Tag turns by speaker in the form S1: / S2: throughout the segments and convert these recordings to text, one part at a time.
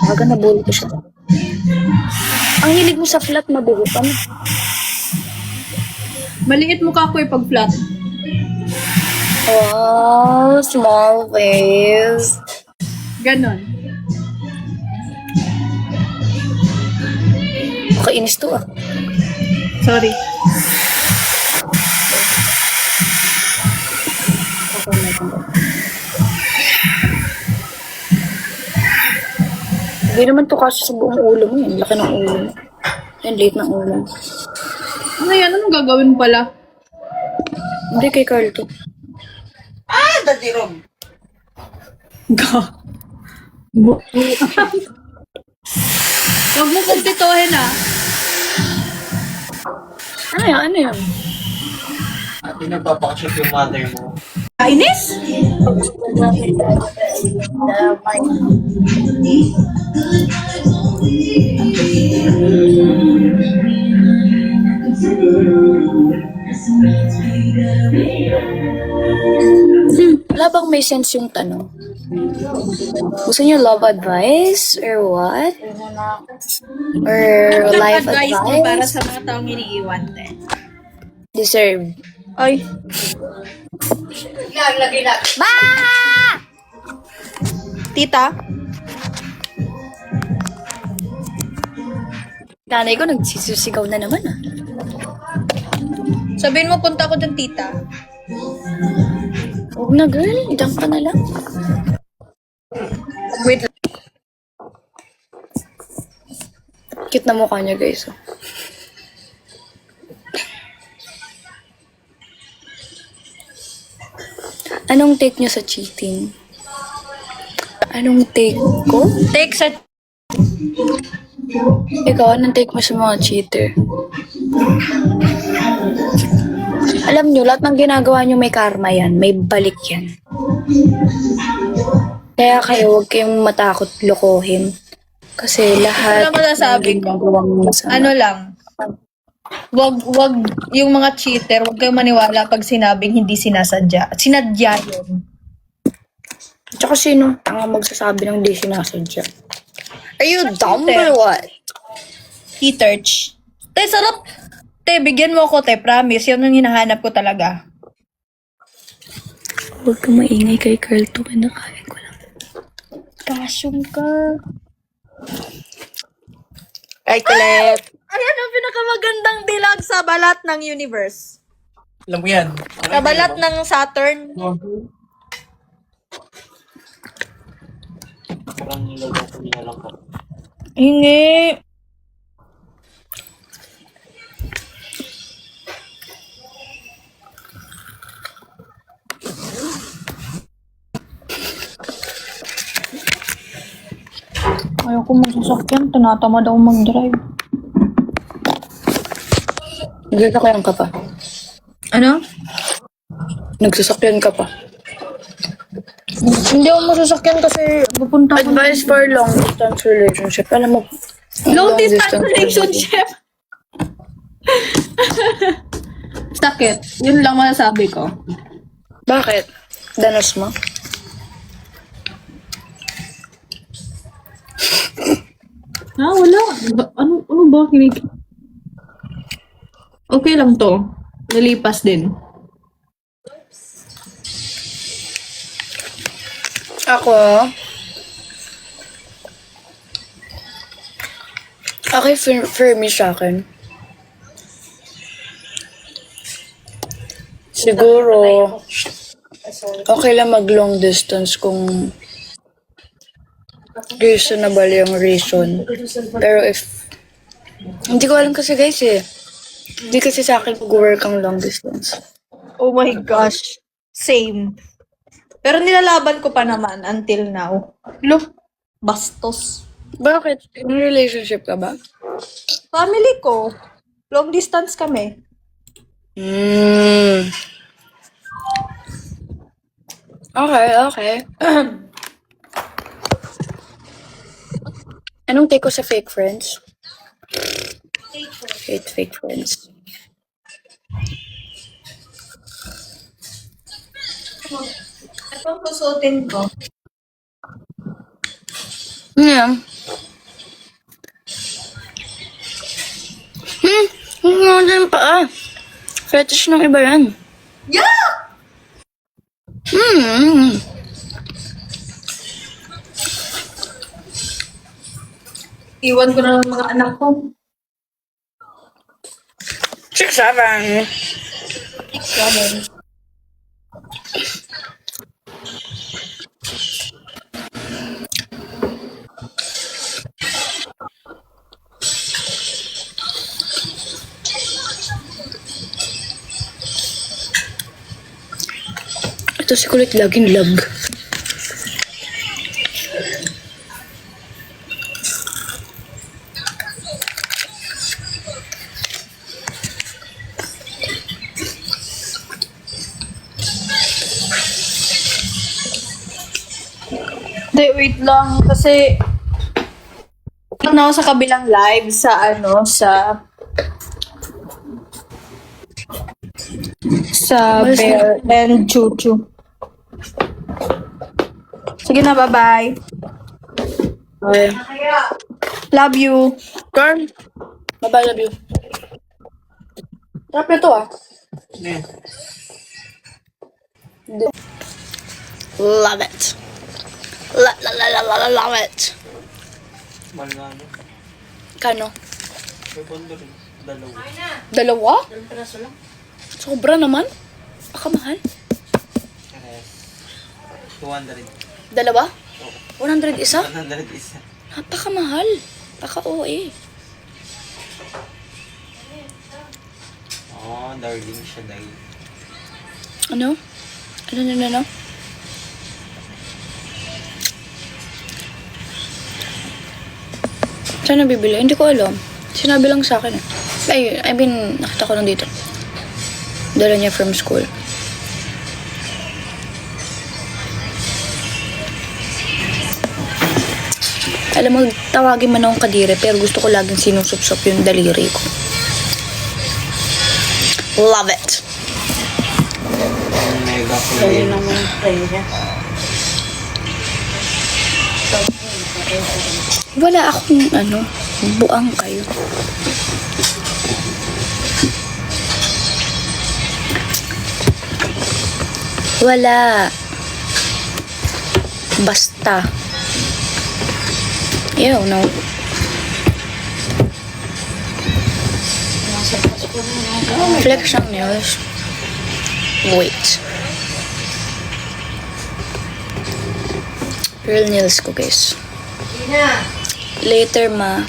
S1: Aga na bully ko siya. Ang hilig mo sa flat, mabuho ka na.
S2: Maliit mukha ko pag flat.
S1: Oh, small face.
S2: Ganon.
S1: Makainis to ah.
S2: Sorry.
S1: Hindi naman to kasi sa buong ulo mo yan. Laki ng ulo mo. Yan, liit ng ulo mo.
S2: Ano yan? Anong gagawin pala?
S1: Hindi kay Carl to.
S3: Dadirog.
S2: Huwag mo kong titohin ah.
S1: Ano yan? Ano yan?
S3: At pinagpapakashoot yung mother mo.
S2: Kainis?
S1: Wala bang may sense yung tanong? Gusto niyo love advice? Or what? Or life
S2: advice mo para
S1: advice?
S2: sa mga taong iniiwan din.
S1: Deserve.
S2: Ay.
S1: Ba!
S2: Tita?
S1: Nanay ko nagsisigaw na naman ah.
S2: Sabihin mo punta ko dun, tita.
S1: Huwag na girl, idam ka na lang.
S2: Wait.
S1: Cute na mukha niya guys. Oh. Anong take niyo sa cheating? Anong take ko?
S2: Take sa...
S1: Ikaw, anong take mo sa mga cheater? Alam nyo, lahat ng ginagawa nyo may karma yan. May balik yan. Kaya kayo, huwag kayong matakot lokohin. Kasi lahat
S2: Ano masasabi ko?
S1: ginagawang masama.
S2: Ano lang. Wag yung mga cheater, wag kayong maniwala pag sinabing hindi sinasadya. Sinadya yun.
S1: Tsaka sino? Tanga magsasabi ng di sinasadya. Are you dumb or what?
S2: T-Turch. Te, sarap. Te, bigyan mo ako, te. Promise. Yun yung hinahanap ko talaga.
S1: Huwag kang maingay kay Carl to. Kinakain ko lang.
S2: Kasyong ka.
S1: Ay, Caleb.
S2: Ayan ang pinakamagandang dilag sa balat ng universe.
S3: Alam mo yan.
S2: Sa balat ng Saturn.
S3: Parang nilagay ko niya lang ko.
S2: Hindi. Ayoko magsasakyan. Tinatamad ako mag-drive.
S1: Nagsasakyan ka pa.
S2: Ano?
S1: Nagsasakyan ka pa.
S2: Hindi ako masasakyan kasi pupunta ako.
S1: Advice for long distance relationship. Alam mo,
S2: Long distance relationship. Sakit. Yun lang masasabi ko.
S1: Bakit? Danos mo?
S2: Wala. Ano ba? Okay lang to. Nalipas din.
S1: Ako? Okay, for me sa akin. Siguro, okay lang mag long distance kung reasonable yung reason. Pero if, hindi ko alam kasi guys eh. Hindi kasi sa akin mag-work ang long distance.
S2: Oh my gosh. Same. Pero nilalaban ko pa naman until now. Look, bastos.
S1: Bakit? Yung relationship ka ba?
S2: Family ko. Long distance kami.
S1: Okay, okay. Anong take ko sa fake friends? Fake friends.
S2: Ito ang susutin ko.
S1: Yeah. Ang din pa Fetish ng iba yan.
S2: Yeah! Iwan ko na ng mga anak ko.
S1: 6, 7.
S2: Sabi.
S1: Ito si Kulit laging lag.
S2: Hindi, wait lang. Kasi, ano ako sa kabilang live sa Bear and Chuchu. Sige na, bye-bye.
S1: Okay.
S2: Love you.
S1: Carl, bye-bye, love you. Trap na to
S3: Yeah.
S1: Love it. Love it.
S3: Mahal nga ano.
S1: Kano?
S3: May bondo rin. Dalawa.
S1: Dalawa? Sobra naman. Baka mahal.
S3: Yes. 200.
S1: Dalawa? 100 isa?
S3: 100 isa.
S1: Napakamahal. Paka-OA.
S3: Oh, darling siya dahil.
S1: Ano? Ano? Saan nabibili? Hindi ko alam. Sinabi lang sa akin eh. I mean, nakita ko lang dito. Dala niya from school. Alam mo, tawagin man akong kadire, pero gusto ko laging sinusupsop yung daliri ko. Love it!
S3: Mega play.
S1: Wala akong buang kayo. Wala. Basta. Ew, no. Flex ng nails. Wait. Real nails ko, guys. Later, ma.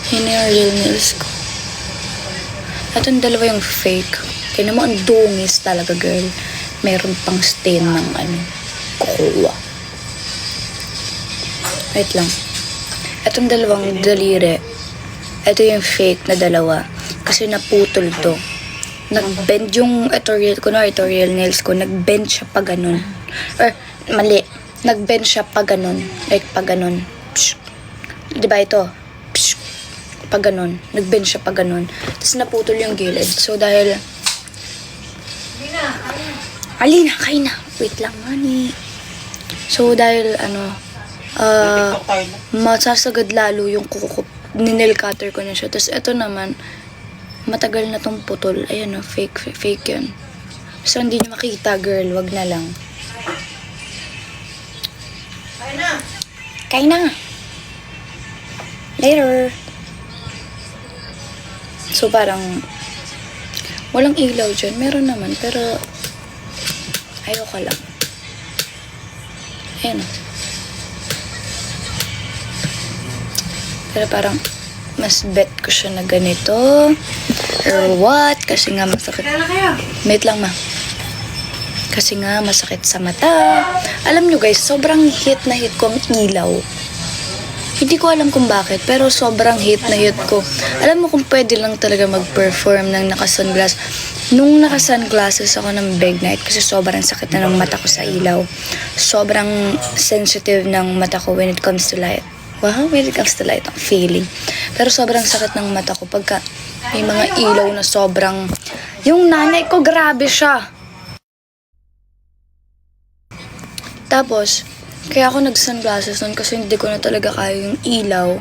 S1: Yun na yung real nails ko. At yung dalawa yung fake. Kaya naman ang dungis talaga, girl. Meron pang stain ng kukuha. Wait lang. Itong dalawang daliri. Ito yung fake na dalawa. Kasi naputol to. Nag-bend yung ito real nails ko. Nag-bend siya pa ganun. Or, mali. Nag-bend siya pa ganun. Like, pa ganun. Psh. Diba ito? Psh. Pa ganun. Nag-bend siya pa ganun. Tapos naputol yung gilid. So, dahil... Alina, kain na. Wait lang, honey. So, dahil,
S3: TikTok tayo na.
S1: masasagad lalo yung kuko. Ninil cutter ko na siya. Tapos, ito naman, matagal na tong putol. Ayan, fake yan. So, hindi nyo makita, girl. Wag na lang. Kain na. Later. So, parang, walang ilaw dyan. Meron naman, pero, ayoko lang. Ayan o. Pero parang, mas bet ko siya na ganito. Or what? Kasi nga masakit. Wait lang, ma. Kasi nga masakit sa mata. Alam nyo guys, sobrang hit na hit ko ang ilaw. Hindi ko alam kung bakit, pero sobrang hit na hit ko. Alam mo kung pwede lang talaga mag-perform ng naka-sunglass. Nung naka-sunglasses ako ng big night, kasi sobrang sakit na ng mata ko sa ilaw. Sobrang sensitive ng mata ko when it comes to light. Wow, when it comes to light, ang feeling. Pero sobrang sakit ng mata ko pagka may mga ilaw na sobrang... Yung nanay ko, grabe siya. Tapos, kaya ako nag-sunglasses nun kasi hindi ko na talaga kaya yung ilaw.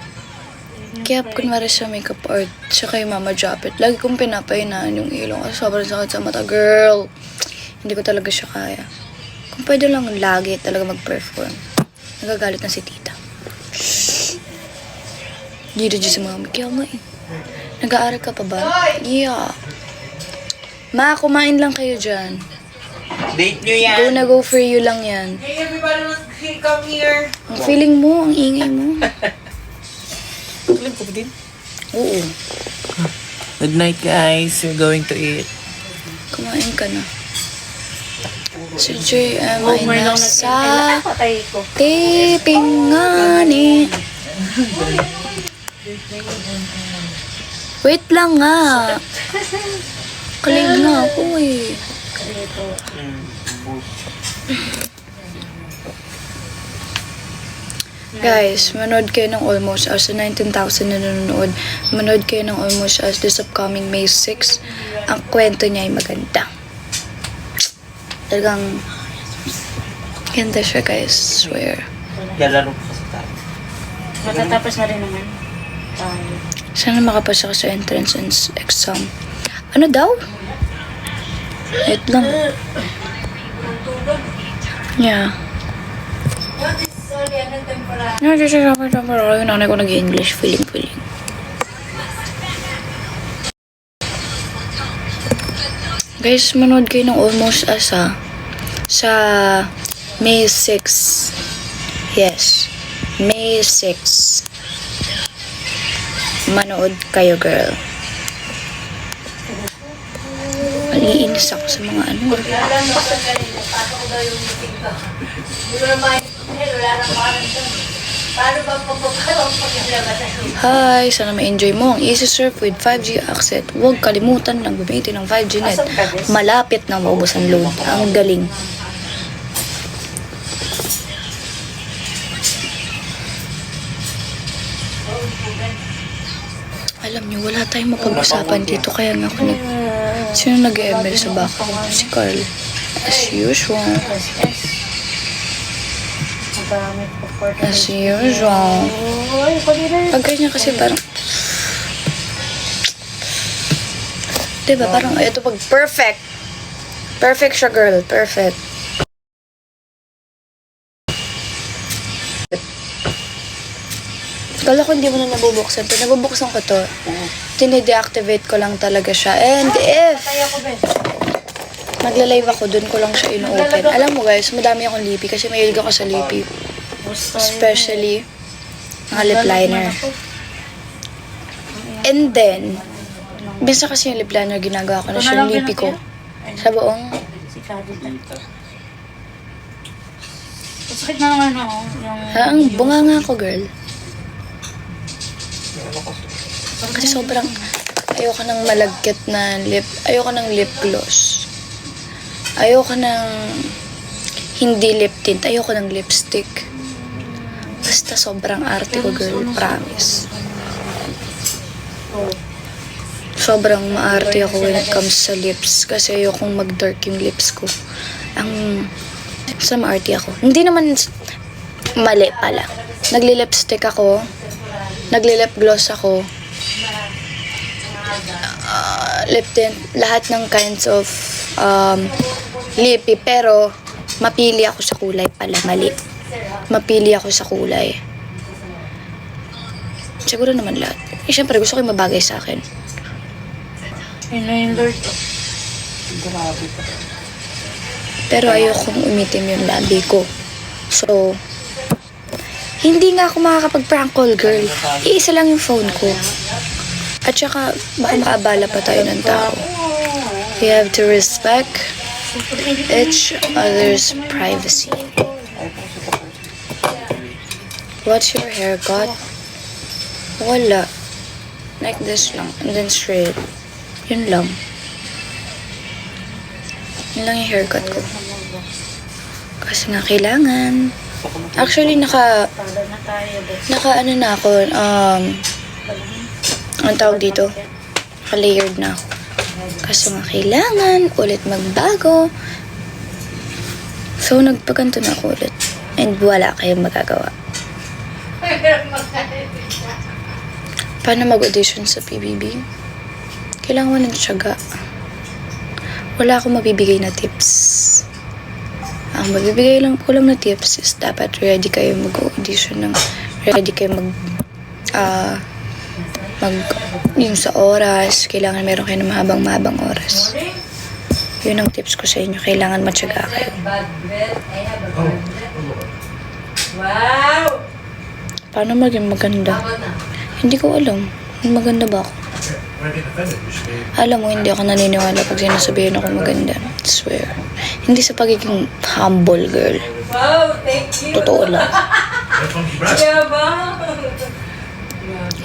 S1: Kaya kunwari sa makeup art, siya kay Mama Japet, lagi kong pinapahinaan yung ilaw kasi sobrang sakit sa mata. Girl, hindi ko talaga siya kaya. Kung pwede lang lagi talaga mag-perform. Nagagalit na si tita. Dito dyan si Mami. Kaya nga eh. Nag-aaral ka pa ba? Yeah. Ma, kumain lang kayo dyan.
S3: Date nyo yan.
S1: Go na go for you lang yan.
S3: Hey, everybody, let's come here.
S1: Ang feeling mo, ang ingay mo.
S3: Alam ko din.
S1: Oo.
S3: Good night, guys. We're going to eat.
S1: Kumain ka na. Si JM ay nasa
S2: Patay ko.
S1: taping nga ni. Wait lang nga. Kalig na ako eh. Guys, manood kayo ng Almost Us. Sa 19,000 na nanonood, manood kayo ng Almost Us this upcoming May 6. Ang kwento niya ay maganda. Talagang ganda siya, guys. Swear.
S3: Lalaro ko kasi tayo.
S4: Matatapos na rin naman tayo.
S1: Sana makapasa ka sa entrance exam. Ano daw? Wait lang. Yeah. No, just a yung nanay ko nag-English. Feeling. Guys, manood kayo ng Almost Us, ha? Sa May 6. Yes. May 6. Manood kayo, girl. Maliinis ako sa mga ano. Hi! Sana ma-enjoy mo ang Easy Surf with 5G access. Huwag kalimutan lang gamitin ng 5G net. Malapit na maubos ang load. Ang galing. Alam niyo, wala tayong mapag-usapan dito. Kaya nga ako Sino nag-ML sa baka? Si Carl. As usual.
S4: Magamit ko for
S1: As usual. Pag ganyan kasi parang... Diba, parang ito pag perfect. Perfect siya, girl. Perfect. Kala ko hindi mo na nabubuksan. Pero nabubuksan ko to. Tine-deactivate ko lang talaga siya. And if magla-live ako, dun ko lang siya ino-open. Alam mo guys, madami akong lipi kasi mahilig ako sa lipi. Especially mga lip liner. And then, bisa kasi yung lip liner ginagawa ko na siya yung lipi ko. Sa buong
S4: si Kadita. Sakit na naman ako.
S1: ang bunganga ko, girl. Kasi sobrang ayoko ng malagkit na lip. Ayoko ng lip gloss. Ayoko ng hindi lip tint. Ayoko ng lipstick. Basta sobrang arte ko, girl. Promise. Sobrang maarte ako when it comes sa lips. Kasi ayokong mag-dark yung lips ko. Sa maarte ako. Hindi naman mali pala. Nagli-lipstick ako. Nagli-lip gloss ako. Lip tint. Lahat ng kinds of lippy. Pero, mapili ako sa kulay pala. Mali. Mapili ako sa kulay. Siguro naman lahat. Eh, syempre, gusto ko yung mabagay sa akin.
S4: Yun na yung Lord.
S3: Grabe ka.
S1: Pero ayokong umitim yung labi ko. So, hindi nga ako makakapag-prank call, girl. Iisa lang yung phone ko. At saka, baka makaabala pa tayo ng tao. We have to respect each other's privacy. What's your haircut? Wala. Like this lang. And then straight. Yun lang. Yun lang yung haircut ko. Kasi nga kailangan. Actually,
S4: Pala na tayo.
S1: ano na ako, ang tawag dito, naka-layered na ako. Kasi nga kailangan ulit magbago. So, nagpaganto na ako ulit. And wala kayong magagawa. Paano mag-audition sa PBB? Kailangan mo ng tiyaga. Wala akong mabibigay na tips. Ang mabibigay lang ko lang na tips is dapat ready kayo mag-audition ng ready kayo yung sa oras. Kailangan meron kayo ng mahabang oras. Yun ang tips ko sa inyo. Kailangan matyaga kayo.
S5: Wow!
S1: Paano maging maganda? Hindi ko alam. Maganda ba ako? Alam mo, hindi ako naniniwala pag sinasabihin ako maganda. I swear. Hindi sa pagiging humble girl.
S5: Wow, thank you!
S1: Totoo lang.
S5: Yabang!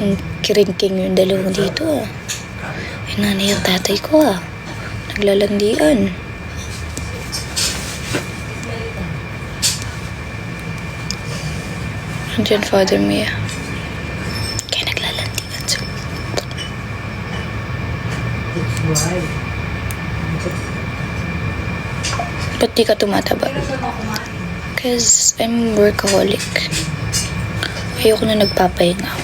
S1: Ang kiringking yung dalawang dito ah. Ay, nanay yung tatay ko ah. Naglalandian. Andiyan Father Mia. Kaya naglalandian sila. Ba't di ka tumataba? Because I'm workaholic. Ayoko na nagpapahinga ako.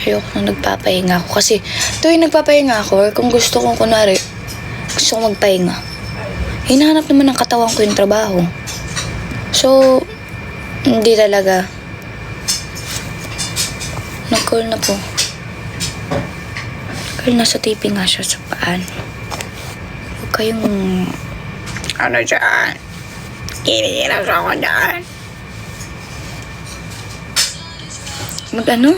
S1: Ayoko na nagpapahinga ako. Kasi tuwing nagpapahinga ako, or kung gusto kong kunwari, gusto kong magpahinga, hinahanap naman ng katawan ko yung trabaho. So, hindi talaga. Nag-call na po. Girl, nasa taping nga siya sa paan. Huwag kayong ano dyan. Iniilas ako dyan. Mag-ano?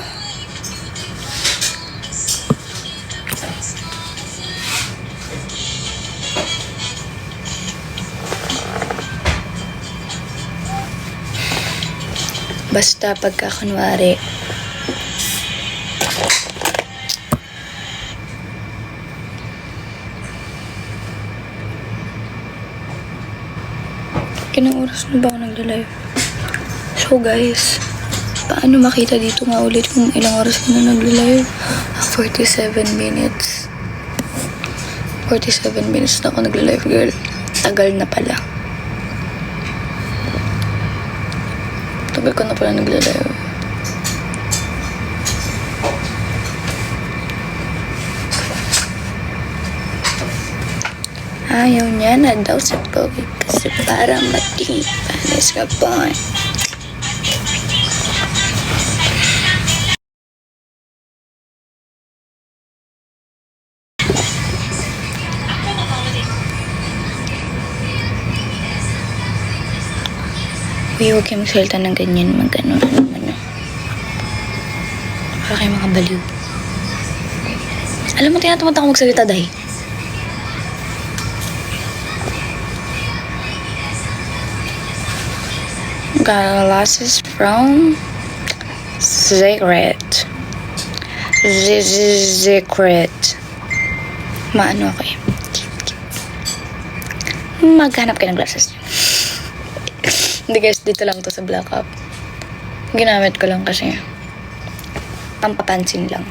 S1: Basta pagka kunwari ilang oras na ba ako nagla-live? So guys, paano makita dito nga ulit kung ilang oras ko na nagla-live? 47 minutes. 47 minutes na ako nagla-live, girl. Tagal na pala. Tagal ko na pala nagla-live. Ayaw niya na daw sa pogi kasi para matingin panis ka pa. Uy, huwag kayo magsalita ng ganyan, mag-ano. Para kayo mga baliw. Alam mo, tinatamad ako magsalita, dahi. Got glasses from Secret. Secret. Maano ako eh. Maghanap kayo ng glasses. Hindi guys, dito lang to sa Black Up. Ginamit ko lang kasi pampapansin lang.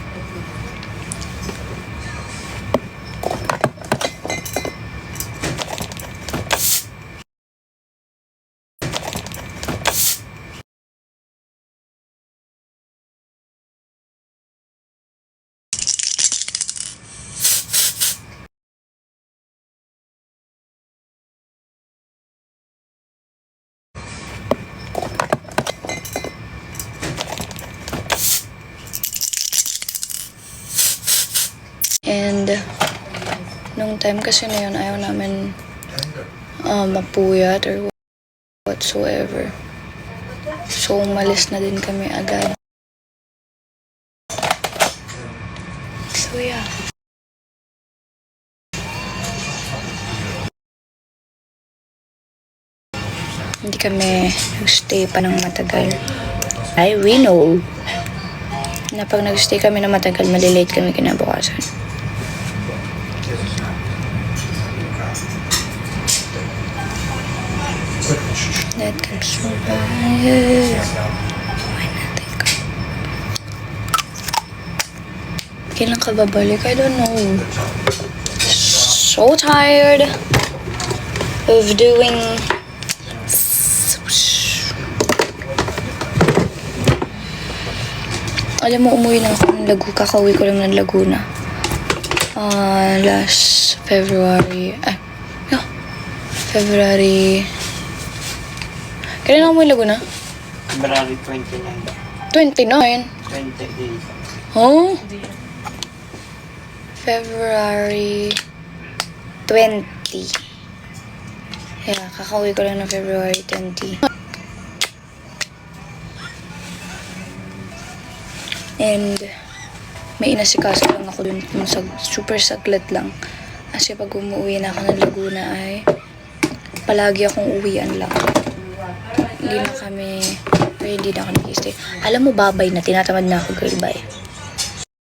S1: And nung time kasi na yun, ayaw namin mapuyat or whatsoever. So, umalis na din kami agad. So, yeah. Hindi kami nagstay pa ng matagal. We know na pag nagstay kami ng matagal, malilate kami kinabukasan. That comes from fire. Why natin ka? Kailan ka babalik? I don't know. So tired. of doing alam mo, umuwi na ako ng Laguna. Kakauwi ko lang ng Laguna. Last February. February. Kailan ako umuwi ng Laguna?
S3: February 29.
S1: 29?
S3: 20 days.
S1: Huh? February 20. Yeah, kakauwi ko lang ng February 20. And may inasikaso lang ako dun super saglit lang. Kasi pag umuwi na ako ng Laguna ay palagi akong uwian lang. Hindi na ako nag-stay. Alam mo, babay na. Tinatamad na ako, girl. Bye.